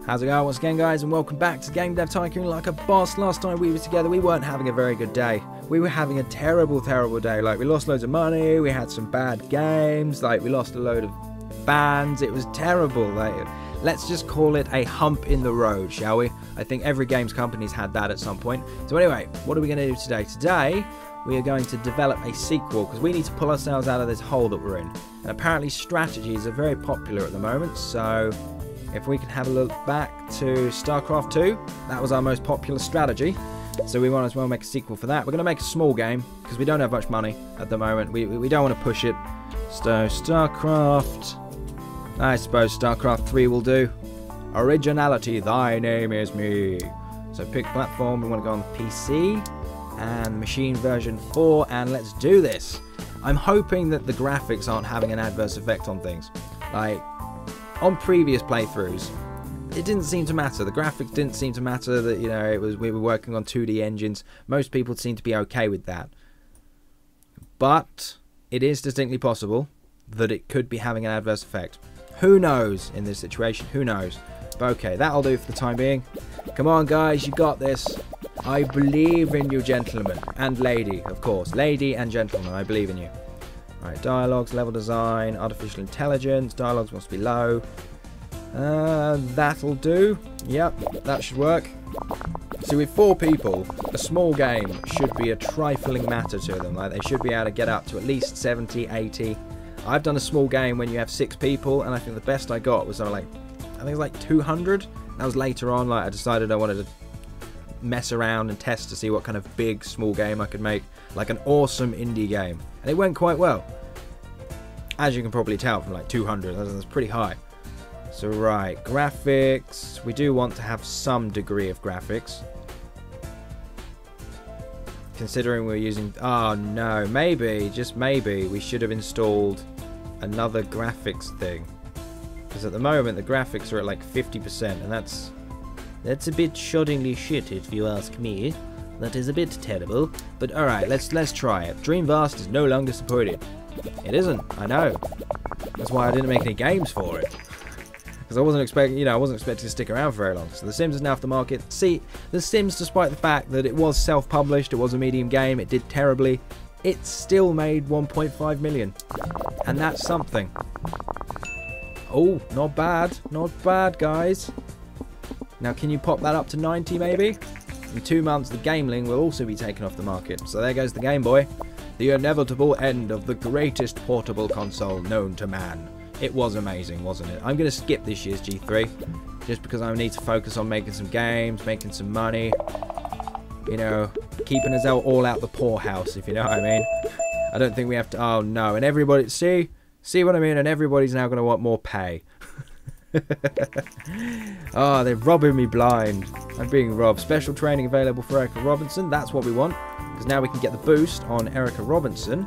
How's it going once again, guys, and welcome back to Game Dev Tycoon like a boss. Last time we were together, we weren't having a very good day. We were having a terrible day. Like, we lost loads of money, we had some bad games, like, we lost a load of bands. It was terrible. Like, let's just call it a hump in the road, shall we? I think every games company's had that at some point. So anyway, what are we going to do today? Today, we are going to develop a sequel, because we need to pull ourselves out of this hole that we're in. And apparently strategies are very popular at the moment, so if we can have a look back to StarCraft 2, that was our most popular strategy. So we might as well make a sequel for that. We're going to make a small game, because we don't have much money at the moment. We don't want to push it. So StarCraft, I suppose StarCraft 3 will do. Originality, thy name is me. So pick platform, we want to go on the PC. And machine version 4, and let's do this. I'm hoping that the graphics aren't having an adverse effect on things. Like, on previous playthroughs, it didn't seem to matter. The graphics didn't seem to matter. That, you know, we were working on 2D engines. Most people seem to be okay with that. But it is distinctly possible that it could be having an adverse effect. Who knows in this situation? Who knows? But okay, that'll do for the time being. Come on, guys, you got this. I believe in you, gentlemen. And lady, of course. Lady and gentleman, I believe in you. Right, dialogues, level design, artificial intelligence. Dialogues must be low. That'll do. Yep, that should work. So with 4 people, a small game should be a trifling matter to them. Like, they should be able to get up to at least 70, 80. I've done a small game when you have 6 people, and I think the best I got was something like, I think it was like 200. That was later on. Like, I decided I wanted to mess around and test to see what kind of big small game I could make, like an awesome indie game, and it went quite well, as you can probably tell from like 200. That's pretty high. So right, graphics, we do want to have some degree of graphics, considering we're using, oh no, maybe, just maybe we should have installed another graphics thing, because at the moment the graphics are at like 50%, and that's a bit shoddingly shit, if you ask me. That is a bit terrible. But alright, let's try it. Dreamvast is no longer supported. It isn't, I know. That's why I didn't make any games for it. Because I wasn't expecting, I wasn't expecting to stick around for very long. So The Sims is now off the market. See, The Sims, despite the fact that it was self-published, it was a medium game, it did terribly, it still made 1.5 million. And that's something. Oh, not bad, guys. Now, can you pop that up to 90 maybe? In 2 months, the Gameling will also be taken off the market. So there goes the Game Boy. The inevitable end of the greatest portable console known to man. It was amazing, wasn't it? I'm going to skip this year's G3. Just because I need to focus on making some games, making some money. You know, keeping us all out the poorhouse, if you know what I mean. I don't think we have to... Oh, no. And everybody... See what I mean? And everybody's now going to want more pay. Oh, they're robbing me blind. I'm being robbed. Special training available for Erica Robinson. That's what we want, because now we can get the boost on Erica Robinson.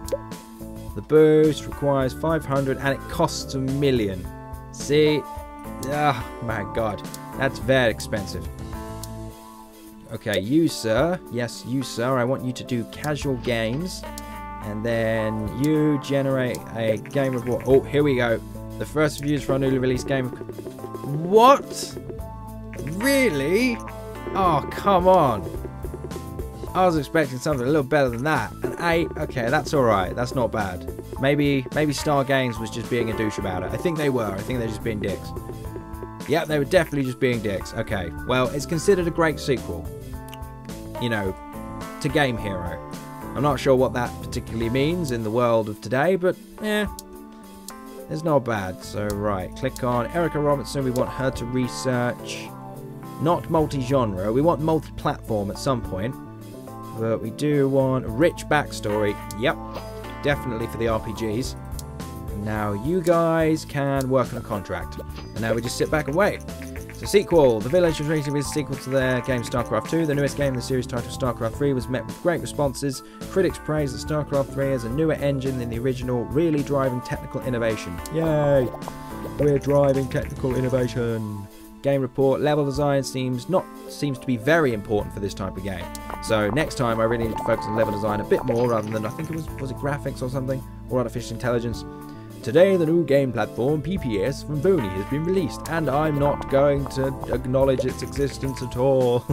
The boost requires 500 and it costs $1 million. See? Oh my god, that's very expensive. Okay, you sir. Yes, you sir. I want you to do casual games, and then you generate a game of what? Oh, here we go. The first reviews for our newly released game. What? Really? Oh, come on. I was expecting something a little better than that. An 8? Okay, that's alright. That's not bad. Maybe Star Games was just being a douche about it. I think they were. I think they're just being dicks. Yeah, they were definitely just being dicks. Okay, well, it's considered a great sequel, you know, to Game Hero. I'm not sure what that particularly means in the world of today, but, yeah. It's not bad. So, right, click on Erica Robinson. We want her to research. Not multi-genre. We want multi-platform at some point. But we do want a rich backstory. Yep. Definitely for the RPGs. And now you guys can work on a contract. And now we just sit back and wait. So, sequel. The Village was rated as a sequel to their game StarCraft 2. The newest game in the series, titled StarCraft 3, was met with great responses. Critics praise that StarCraft 3 has a newer engine than the original, really driving technical innovation. Yay! We're driving technical innovation. Game report. Level design seems to be very important for this type of game. So next time I really need to focus on level design a bit more rather than, I think it was it graphics or something, or artificial intelligence. Today the new game platform PPS from Vony has been released, and I'm not going to acknowledge its existence at all.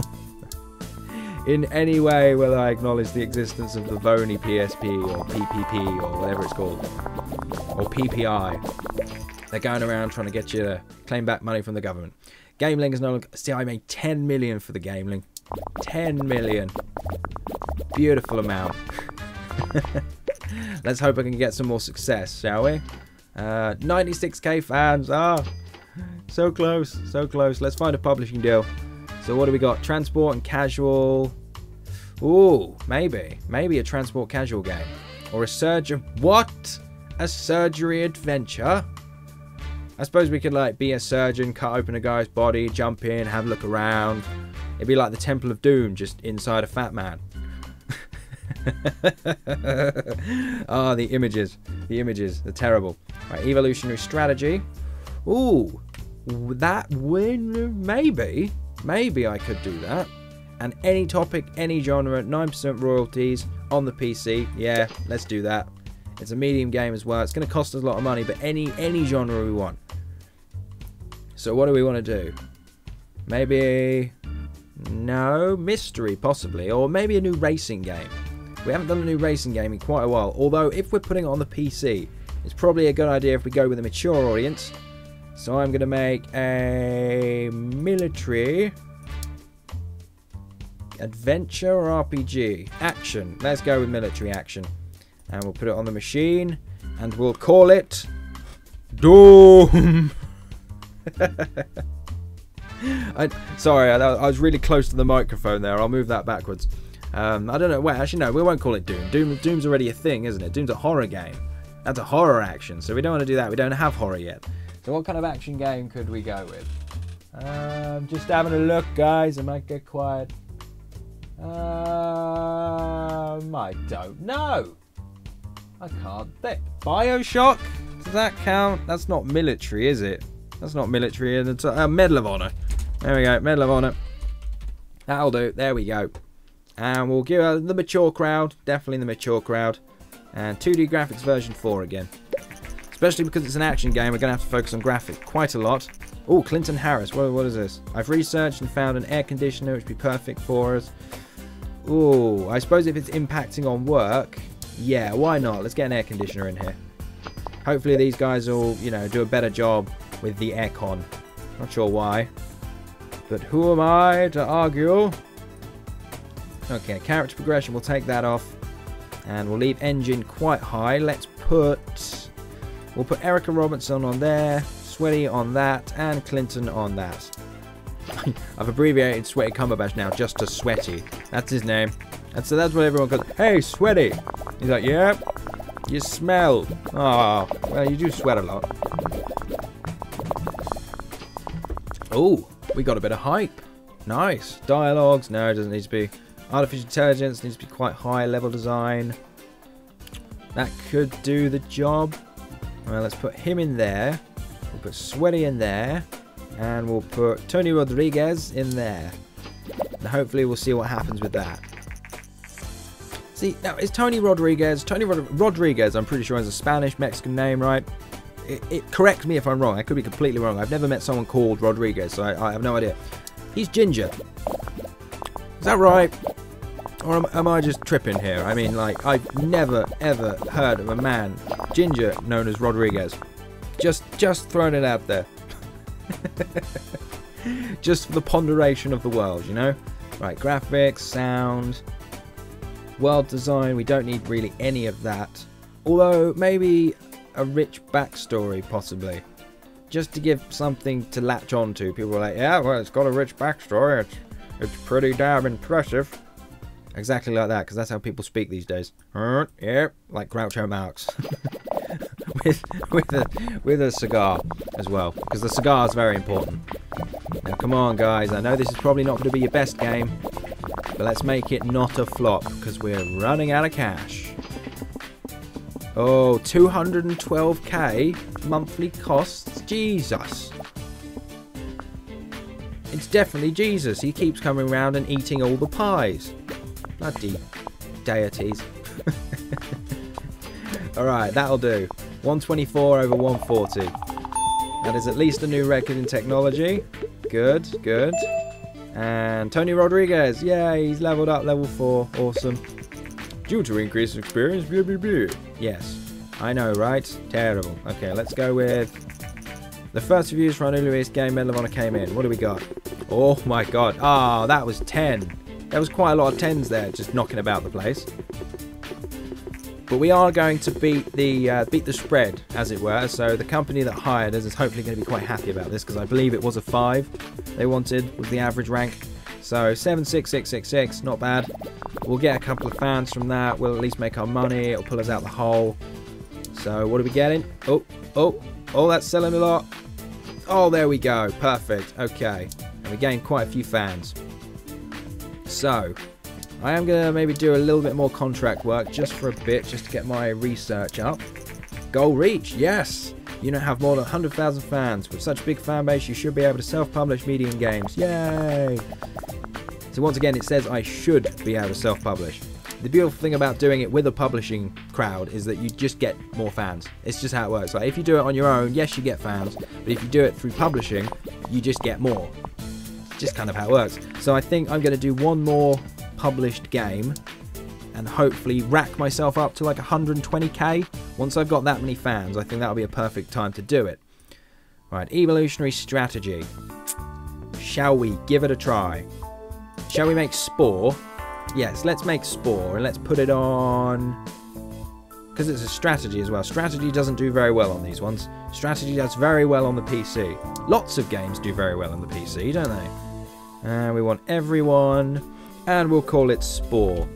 In any way will I acknowledge the existence of the Vony PSP or PPP or whatever it's called. Or PPI. They're going around trying to get you to claim back money from the government. Gameling is no longer... See, I made 10 million for the Gameling. 10 million. Beautiful amount. Let's hope I can get some more success, shall we? 96k fans. Ah, so close, so close. Let's find a publishing deal. So what do we got? Transport and casual. Ooh, maybe a transport casual game. Or a surgery. What? A surgery adventure? I suppose we could like be a surgeon, cut open a guy's body, jump in, have a look around. It'd be like the Temple of Doom, just inside a fat man. Oh, the images. The images. They're terrible. Right, evolutionary strategy. Ooh, that win. Maybe I could do that. And any topic, any genre, 9% royalties on the PC. Yeah, let's do that. It's a medium game as well. It's going to cost us a lot of money, but any genre we want. So what do we want to do? Maybe... No, mystery possibly. Or maybe a new racing game. We haven't done a new racing game in quite a while. Although, if we're putting it on the PC, it's probably a good idea if we go with a mature audience. So I'm going to make a military... adventure or RPG? Action. Let's go with military action. And we'll put it on the machine. And we'll call it... Doom! Sorry, I was really close to the microphone there. I'll move that backwards. I don't know. Wait, actually, no, we won't call it Doom. Doom's already a thing, isn't it? Doom's a horror game. That's a horror action, so we don't want to do that. We don't have horror yet. So what kind of action game could we go with? Just having a look, guys. I might get quiet. I don't know. I can't think. BioShock? Does that count? That's not military, is it? That's not military. It's Medal of Honor. There we go. Medal of Honor. That'll do. There we go. And we'll give the mature crowd. Definitely the mature crowd. And 2D graphics version 4 again. Especially because it's an action game. We're going to have to focus on graphics quite a lot. Oh, Clinton Harris. What is this? I've researched and found an air conditioner which would be perfect for us. Oh, I suppose if it's impacting on work... Yeah, why not? Let's get an air conditioner in here. Hopefully these guys will, you know, do a better job with the aircon. Not sure why. But who am I to argue? Okay, character progression, we'll take that off. And we'll leave engine quite high. Let's put... We'll put Erica Robinson on there, Sweaty on that, and Clinton on that. I've abbreviated Sweaty Cumberbatch now just to Sweaty. That's his name. And so that's what everyone goes, hey, Sweaty. He's like, yeah, you smell. Oh, well, you do sweat a lot. Oh, we got a bit of hype. Nice. Dialogues. No, it doesn't need to be. Artificial intelligence needs to be quite high level design. That could do the job. Well, let's put him in there. We'll put Sweaty in there. And we'll put Tony Rodriguez in there. And hopefully we'll see what happens with that. See, now, is Tony Rodriguez... Rodriguez, I'm pretty sure, is a Spanish-Mexican name, right? Correct me if I'm wrong. I could be completely wrong. I've never met someone called Rodriguez, so I have no idea. He's ginger. Is that right? Or am I just tripping here? I mean, like, I've never, ever heard of a man, ginger, known as Rodriguez. Just throwing it out there. Just for the ponderation of the world, you know? Right, graphics, sound, world design, we don't need really any of that. Although, maybe a rich backstory, possibly. Just to give something to latch on to. People are like, yeah, well, it's got a rich backstory. It's pretty damn impressive. Exactly like that, because that's how people speak these days. Yeah, like Groucho Marx. with a cigar as well, because the cigar is very important. Now, come on, guys. I know this is probably not going to be your best game, but let's make it not a flop, because we're running out of cash. Oh, 212k monthly costs. Jesus. It's definitely Jesus. He keeps coming around and eating all the pies. Bloody deities. Alright, that'll do. 124 over 140. That is at least a new record in technology. Good, good. And Tony Rodriguez. Yeah, he's leveled up, level 4. Awesome. Due to increased experience. Blah, blah, blah. Yes. I know, right? Terrible. Okay, let's go with... The first reviews for our newly released game, Medal of Honor, came in. What do we got? Oh my god. Ah, that was 10. There was quite a lot of 10s there, just knocking about the place. But we are going to beat the spread, as it were. So the company that hired us is hopefully going to be quite happy about this, because I believe it was a 5 they wanted with the average rank. So 76666, not bad. We'll get a couple of fans from that. We'll at least make our money. It'll pull us out the hole. So what are we getting? Oh, that's selling a lot. Oh, there we go. Perfect. Okay. And we gained quite a few fans. So, I am going to maybe do a little bit more contract work just for a bit, just to get my research up. Goal reach. Yes. You now have more than 100,000 fans. With such a big fan base, you should be able to self-publish medium games. Yay. So once again, it says I should be able to self-publish. The beautiful thing about doing it with a publishing crowd is that you just get more fans. It's just how it works. Like if you do it on your own, yes, you get fans, but if you do it through publishing, you just get more. It's just kind of how it works. So I think I'm going to do one more published game and hopefully rack myself up to like 120k. Once I've got that many fans, I think that'll be a perfect time to do it. Right, evolutionary strategy. Shall we give it a try? Shall we make Spore? Yes, let's make Spore and let's put it on... Because it's a strategy as well. Strategy doesn't do very well on these ones. Strategy does very well on the PC. Lots of games do very well on the PC, don't they? And we want everyone. And we'll call it Spore.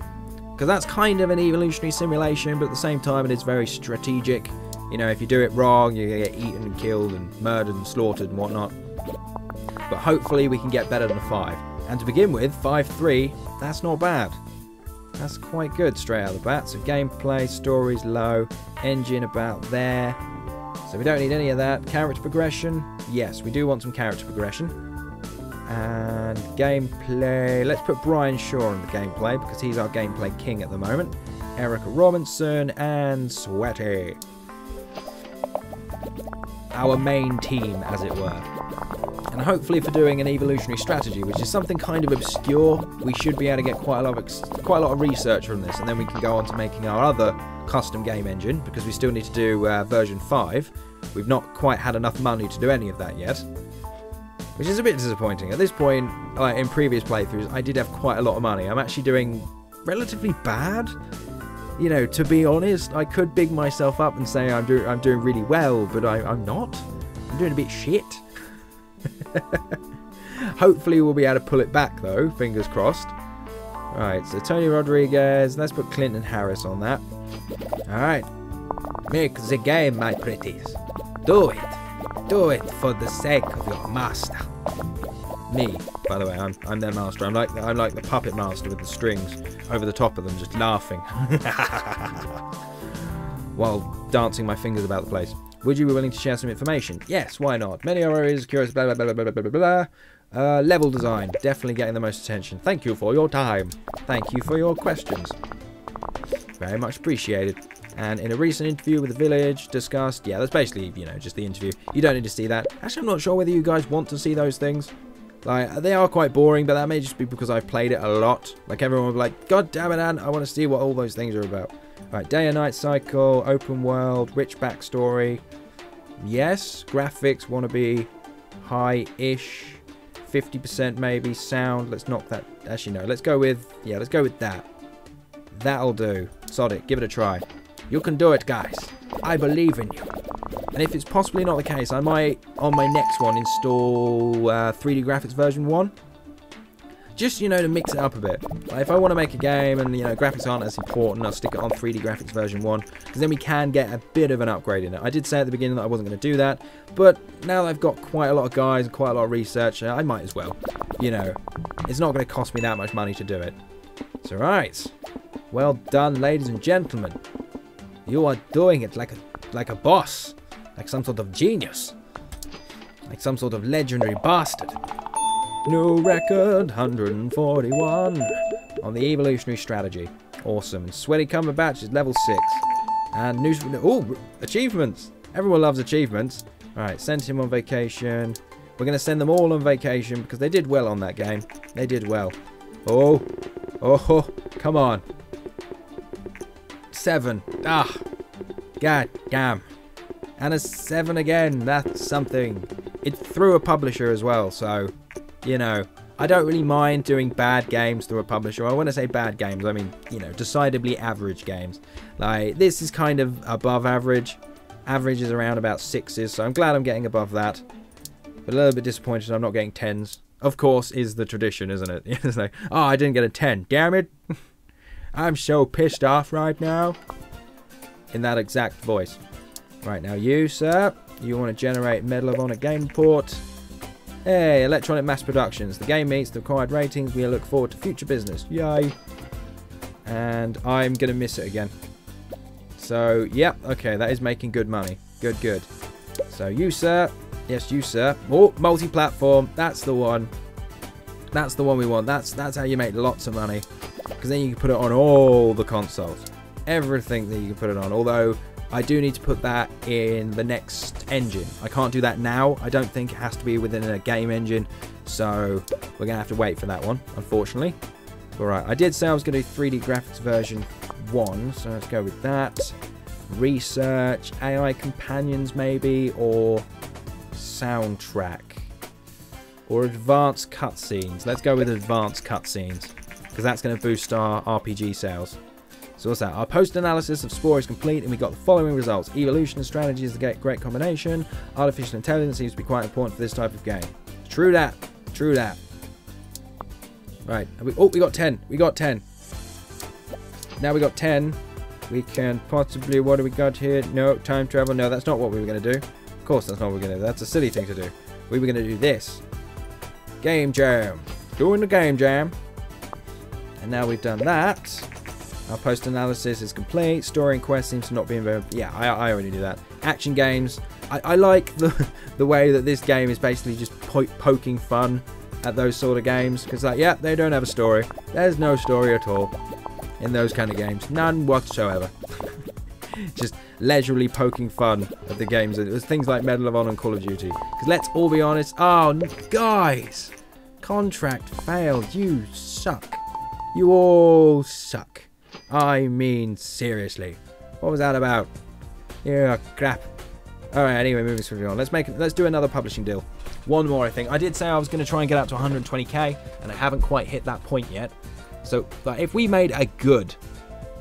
Because that's kind of an evolutionary simulation, but at the same time it is very strategic. You know, if you do it wrong, you get eaten and killed and murdered and slaughtered and whatnot. But hopefully we can get better than a 5. And to begin with, 5-3, that's not bad. That's quite good straight out of the bat. So gameplay, story's low, engine about there. So we don't need any of that. Character progression, yes, we do want some character progression. And gameplay, let's put Brian Shaw in the gameplay because he's our gameplay king at the moment. Erica Robinson and Sweaty. Our main team, as it were. And hopefully for doing an evolutionary strategy, which is something kind of obscure, we should be able to get quite a lot of research from this, and then we can go on to making our other custom game engine, because we still need to do version 5. We've not quite had enough money to do any of that yet, which is a bit disappointing. At this point, in previous playthroughs, I did have quite a lot of money. I'm actually doing relatively bad. You know, to be honest, I could big myself up and say I'm doing really well, but I'm not. I'm doing a bit shit. Hopefully we'll be able to pull it back though, fingers crossed. Alright, so Tony Rodriguez, let's put Clinton Harris on that. Alright, make the game, my pretties. Do it for the sake of your master. Me, by the way, I'm their master. I'm like the puppet master with the strings over the top of them, just laughing while dancing my fingers about the place. Would you be willing to share some information? Yes, why not? Many are always curious, blah, blah, blah, blah, blah, blah, blah. Level design, definitely getting the most attention. Thank you for your time. Thank you for your questions. Very much appreciated. And in a recent interview with The Village, discussed... Yeah, that's basically, you know, just the interview. You don't need to see that. Actually, I'm not sure whether you guys want to see those things. Like, they are quite boring, but that may just be because I've played it a lot. Like, everyone will be like, God damn it, Ant, I want to see what all those things are about. Right, day and night cycle, open world, rich backstory. Yes, graphics want to be high-ish, 50% maybe. Sound, let's knock that. Actually, no, let's go with that. That'll do. Sod it, give it a try. You can do it, guys. I believe in you. And if it's possibly not the case, I might, on my next one, install 3D graphics version 1. Just, you know, to mix it up a bit. Like, if I want to make a game and, you know, graphics aren't as important, I'll stick it on 3D graphics version 1. Because then we can get a bit of an upgrade in it. I did say at the beginning that I wasn't going to do that. But now that I've got quite a lot of guys and quite a lot of research, I might as well. You know, it's not going to cost me that much money to do it. It's alright. Well done, ladies and gentlemen. You are doing it like a boss. Like some sort of genius. Like some sort of legendary bastard. New record, 141 on the evolutionary strategy. Awesome. And Sweaty Cumberbatch is level 6. And news. Oh, achievements. Everyone loves achievements. Alright, send him on vacation. We're going to send them all on vacation because they did well on that game. They did well. Oh. Oh, come on. 7. Ah. God damn. And a 7 again. That's something. It's through a publisher as well, so, you know, I don't really mind doing bad games through a publisher. I want to say bad games, I mean, you know, decidedly average games. Like, this is kind of above average. Average is around about 6s, so I'm glad I'm getting above that. But a little bit disappointed I'm not getting 10s. Of course, is the tradition, isn't it? It's like, oh, I didn't get a 10. Damn it. I'm so pissed off right now. In that exact voice. Right, now you, sir. You want to generate Medal of Honor game report. Hey, Electronic Mass Productions. The game meets the required ratings. We look forward to future business. Yay. And I'm going to miss it again. So, yep. Okay, that is making good money. Good, good. So, you, sir. Yes, you, sir. Oh, multi-platform. That's the one. That's the one we want. That's how you make lots of money. Because then you can put it on all the consoles. Everything that you can put it on. Although, I do need to put that in the next engine. I can't do that now. I don't think it has to be within a game engine. So, we're going to have to wait for that one, unfortunately. Alright, I did say I was going to do 3D graphics version 1. So, let's go with that. Research, AI companions maybe, or soundtrack. Or advanced cutscenes. Let's go with advanced cutscenes. Because that's going to boost our RPG sales. So what's that? Our post-analysis of Spore is complete and we got the following results. Evolution and strategy is the great combination. Artificial intelligence seems to be quite important for this type of game. True that. True that. Right. Oh, we got 10. We got 10. Now we got 10. We can possibly... What do we got here? No, time travel. No, that's not what we were going to do. Of course that's not what we're going to do. That's a silly thing to do. We were going to do this. Game jam. Doing the game jam. And now we've done that. Our post-analysis is complete. Story and quest seems to not be involved. Yeah, I already do that. Action games. I like the way that this game is basically just poking fun at those sort of games. Because, like, yeah, they don't have a story. There's no story at all in those kind of games. None whatsoever. Just leisurely poking fun at the games. It was things like Medal of Honor and Call of Duty. Because let's all be honest. Oh, guys. Contract failed. You suck. You all suck. I mean, seriously. What was that about? Yeah, crap. Alright, anyway, moving swiftly on. Let's do another publishing deal. One more, I think. I did say I was going to try and get up to 120k, and I haven't quite hit that point yet. So, but if we made a good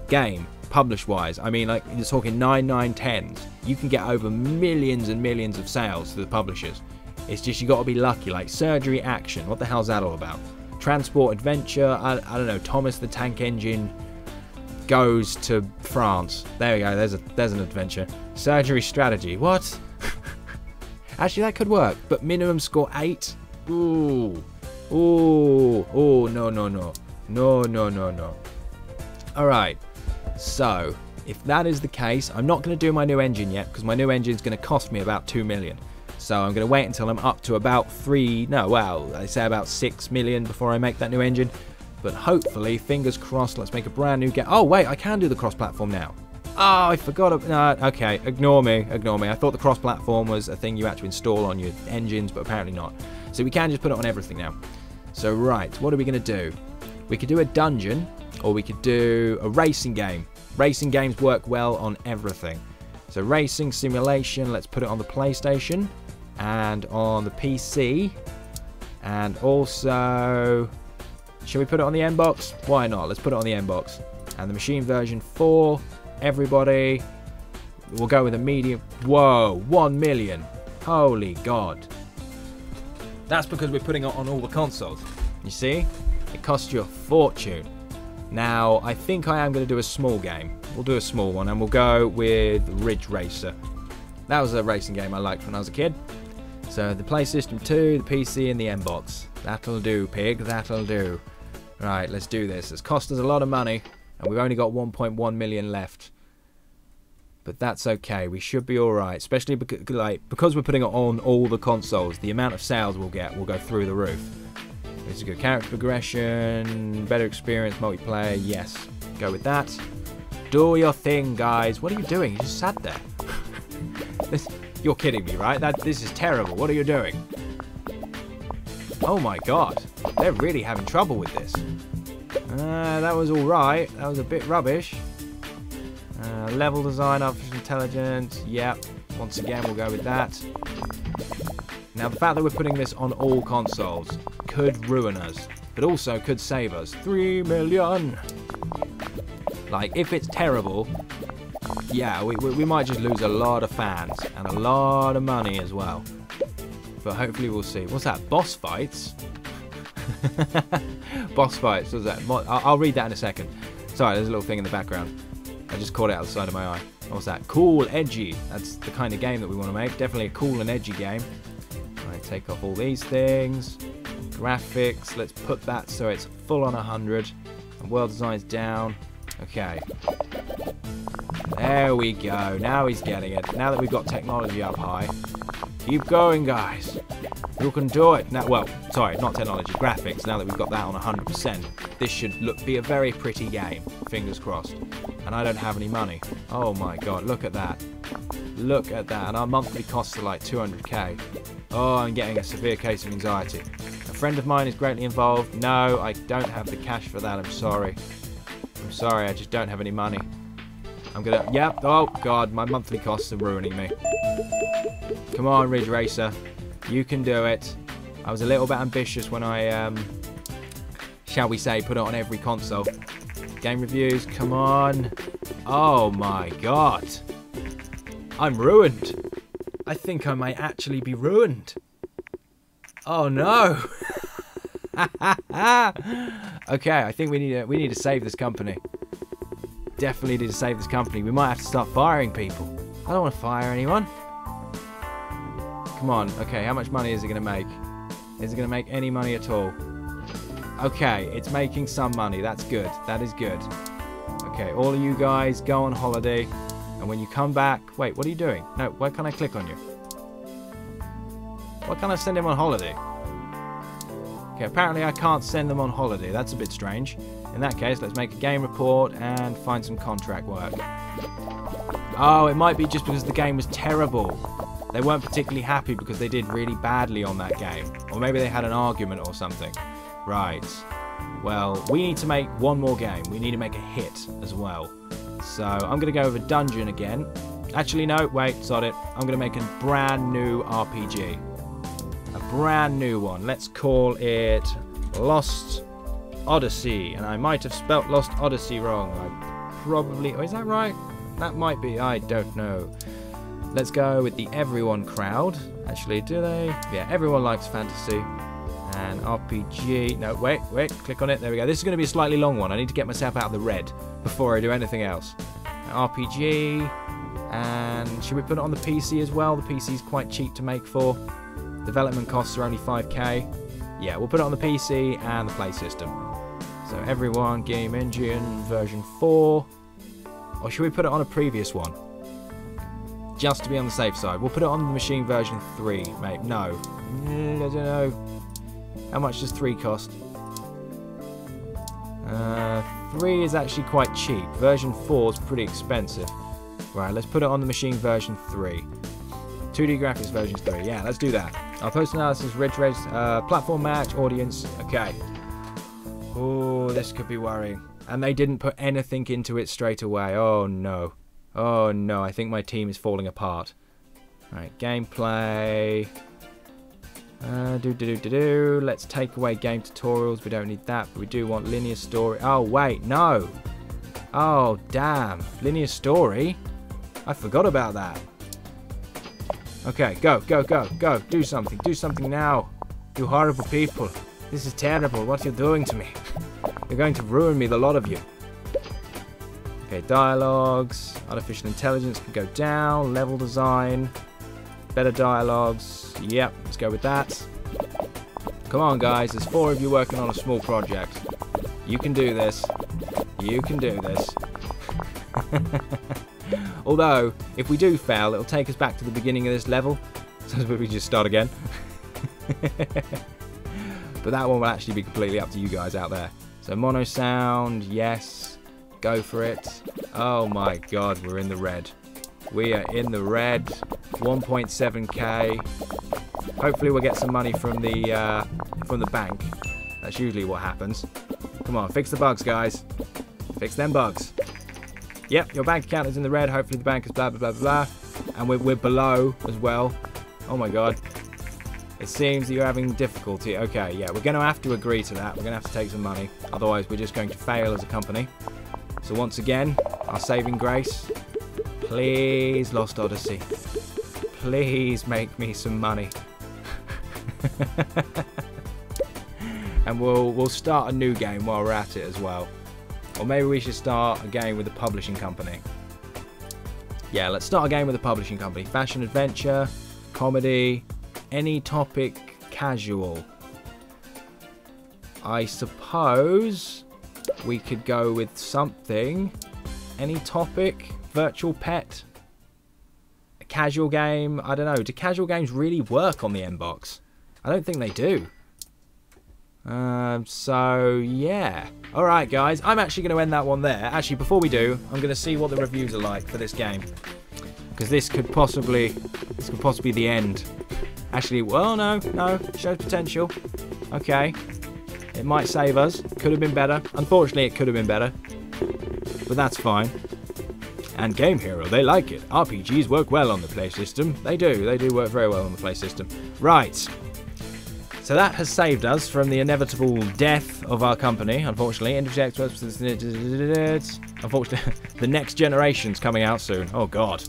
game, publish-wise, I mean, like, you're talking 9, 9, 10s, you can get over millions and millions of sales to the publishers. It's just you got to be lucky. Like, Surgery Action. What the hell's that all about? Transport Adventure. I don't know. Thomas the Tank Engine goes to France. There we go. There's an adventure. Surgery Strategy. What? Actually, that could work. But minimum score 8. Ooh. Ooh. Oh, no, no, no. No, no, no, no. Alright. So, if that is the case, I'm not going to do my new engine yet, because my new engine is going to cost me about 2 million. So I'm going to wait until I'm up to about 3, no, well, I say about 6 million before I make that new engine. But hopefully, fingers crossed, let's make a brand new game. Oh, wait, I can do the cross-platform now. Oh, I forgot. No, okay, ignore me, ignore me. I thought the cross-platform was a thing you had to install on your engines, but apparently not. So we can just put it on everything now. So, right, what are we going to do? We could do a dungeon, or we could do a racing game. Racing games work well on everything. So, racing simulation, let's put it on the PlayStation. And on the PC. And also... Should we put it on the N-Box? Why not? Let's put it on the N-Box. And the machine version 4. Everybody. We'll go with a medium. Whoa. 1 million. Holy God. That's because we're putting it on all the consoles. You see? It costs you a fortune. Now, I think I am going to do a small game. We'll do a small one. And we'll go with Ridge Racer. That was a racing game I liked when I was a kid. So, the PlayStation 2, the PC, and the N-Box. That'll do, pig. That'll do. Right, let's do this. It's cost us a lot of money, and we've only got 1.1 million left. But that's okay. We should be alright. Especially because we're putting it on all the consoles. The amount of sales we'll get will go through the roof. It's a good character progression, better experience, multiplayer. Yes, go with that. Do your thing, guys. What are you doing? You just sat there. You're kidding me, right? This is terrible. What are you doing? Oh my god. They're really having trouble with this. That was alright. That was a bit rubbish. Level design, artificial intelligence. Yep. Once again, we'll go with that. Now, the fact that we're putting this on all consoles could ruin us, but also could save us 3 million. Like, if it's terrible, yeah, we might just lose a lot of fans and a lot of money as well. But hopefully we'll see. What's that? Boss fights? Boss fights, what's that? I'll read that in a second. Sorry, there's a little thing in the background. I just caught it out the side of my eye. What's that? Cool, edgy. That's the kind of game that we want to make. Definitely a cool and edgy game. Alright, take off all these things. Graphics, let's put that so it's full on 100. And world design's down. Okay. There we go. Now he's getting it. Now that we've got technology up high. Keep going, guys. You can do it. Now, well, sorry, not technology, graphics. Now that we've got that on 100%, this should be a very pretty game. Fingers crossed. And I don't have any money. Oh my god, look at that. Look at that. And our monthly costs are like 200k. Oh, I'm getting a severe case of anxiety. A friend of mine is greatly involved. No, I don't have the cash for that. I'm sorry. I'm sorry, I just don't have any money. I'm gonna... Yep. Oh, God. My monthly costs are ruining me. Come on, Ridge Racer. You can do it. I was a little bit ambitious when I, shall we say, put it on every console. Game reviews. Come on. Oh, my God. I'm ruined. I think I might actually be ruined. Oh, no. Okay, I think we need to save this company. Definitely need to save this company. We might have to start firing people. I don't want to fire anyone. Come on. Okay, how much money is it going to make? Is it going to make any money at all? Okay, it's making some money. That's good. That is good. Okay, all of you guys go on holiday. And when you come back... Wait, what are you doing? No, why can't I click on you? Why can't I send him on holiday? Okay, apparently I can't send them on holiday. That's a bit strange. In that case, let's make a game report and find some contract work. Oh, it might be just because the game was terrible. They weren't particularly happy because they did really badly on that game. Or maybe they had an argument or something. Right. Well, we need to make one more game. We need to make a hit as well. So, I'm going to go with a dungeon again. Actually, no, wait, sod it. I'm going to make a brand new RPG. A brand new one. Let's call it Lost Odyssey. And I might have spelt Lost Odyssey wrong. I probably... Oh, is that right? That might be. I don't know. Let's go with the everyone crowd. Actually, do they? Yeah, everyone likes fantasy. And RPG... No, wait. Click on it. There we go. This is going to be a slightly long one. I need to get myself out of the red before I do anything else. RPG. And should we put it on the PC as well? The PC is quite cheap to make for. Development costs are only 5k. Yeah, we'll put it on the PC and the Play System. So everyone, Game Engine, version 4. Or should we put it on a previous one? Just to be on the safe side. We'll put it on the machine version 3, mate. No. I don't know. How much does 3 cost? 3 is actually quite cheap. Version 4 is pretty expensive. Right, let's put it on the machine version 3. 2D graphics version 3. Yeah, let's do that. Our post analysis, Ridge Race, platform match, audience. Okay. Oh, this could be worrying. And they didn't put anything into it straight away. Oh, no. Oh, no. I think my team is falling apart. Alright, gameplay. Let's take away game tutorials. We don't need that, but we do want linear story. Oh, wait. No. Oh, damn. Linear story? I forgot about that. Okay, go. Do something. Do something now. You horrible people. This is terrible. What you're doing to me. You're going to ruin me, the lot of you. Okay, dialogues. Artificial intelligence can go down. Level design. Better dialogues. Yep, let's go with that. Come on, guys. There's 4 of you working on a small project. You can do this. You can do this. Although, if we do fail, it'll take us back to the beginning of this level. So we just start again. But that one will actually be completely up to you guys out there. So mono sound, yes. Go for it. Oh my god, we're in the red. We are in the red. 1.7k. Hopefully we'll get some money from the bank. That's usually what happens. Come on, fix the bugs, guys. Fix them bugs. Yep, your bank account is in the red. Hopefully the bank is blah, blah, blah, blah. And we're below as well. Oh my god. It seems that you're having difficulty. Okay, yeah, we're going to have to agree to that. We're going to have to take some money. Otherwise, we're just going to fail as a company. So once again, our saving grace. Please, Lost Odyssey. Please make me some money. And we'll start a new game while we're at it as well. Or maybe we should start a game with a publishing company. Yeah, let's start a game with a publishing company. Fashion adventure, comedy, any topic, casual. I suppose we could go with something. Any topic, virtual pet, a casual game. I don't know. Do casual games really work on the Mbox? I don't think they do. So yeah. Alright guys, I'm actually going to end that one there. Actually, before we do, I'm going to see what the reviews are like for this game. Because this could possibly be the end. Actually, well, no, shows potential. Okay. It might save us. Could have been better. Unfortunately, it could have been better. But that's fine. And Game Hero, they like it. RPGs work well on the Play system. They do work very well on the Play system. Right. So that has saved us from the inevitable death of our company, unfortunately. Industry experts. Unfortunately, the next generation's coming out soon. Oh, God.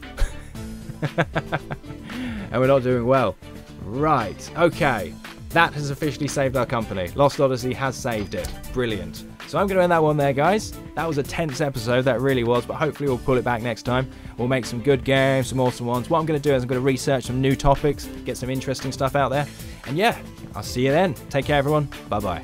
And we're not doing well. Right. Okay. That has officially saved our company. Lost Odyssey has saved it. Brilliant. So I'm going to end that one there, guys. That was a tense episode, that really was, but hopefully we'll pull it back next time. We'll make some good games, some awesome ones. What I'm going to do is I'm going to research some new topics, get some interesting stuff out there. And yeah, I'll see you then. Take care, everyone. Bye-bye.